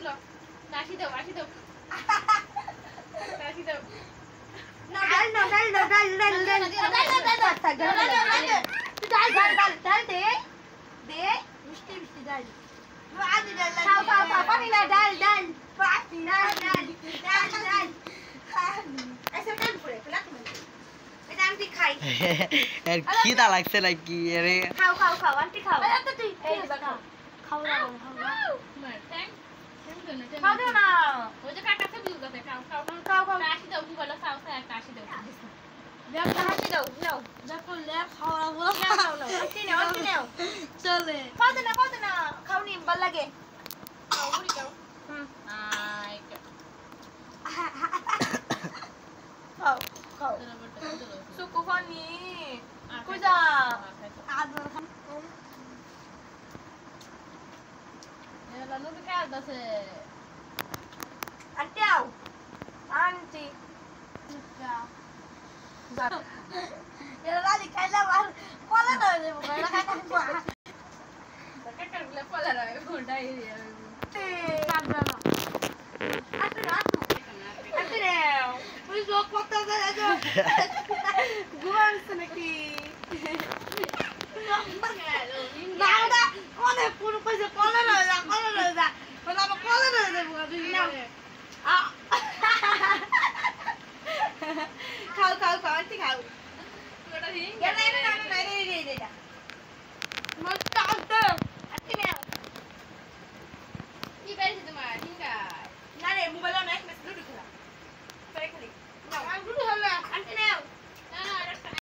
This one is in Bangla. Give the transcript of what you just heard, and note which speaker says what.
Speaker 1: তুলো কাশি দাও কাশি দাও
Speaker 2: না ডাল দে মিষ্টি ডাল খাও পানি না ডাল পানি না ডাল ऐसे डाल पड़े खिला तुम्हें এটা আন্টি খাই
Speaker 3: এর খিদা লাগছে নাকি আরে
Speaker 2: খাও আন্টি খাও তো তুই এই খাও না
Speaker 1: মার থ্যাঙ্ক
Speaker 2: খাও না
Speaker 1: ওই যে কাকা সব ইউজ করে খাও কাশি দাও কি বলো খাও কাশি দাও
Speaker 2: হাসি দাও নাও
Speaker 4: দেখো লে খাওয়া বলো
Speaker 2: নাও আন্টি নাও
Speaker 4: চলে
Speaker 2: খাও না খাওনি ভাল লাগে
Speaker 1: খাও মুড়ি খাও আই
Speaker 2: খাও সুকু ফানি কুজা
Speaker 4: আদর খান
Speaker 1: এলা নবি কাজ আছে
Speaker 2: আন্টি
Speaker 4: এরা রাজি খাইলে আর কলা না দেব কলা খাইতে
Speaker 1: কাকার গুলা পলা রয় ফোনটা এরিয়া
Speaker 4: কাটবে না
Speaker 2: আন্টি তুই যোগ করতে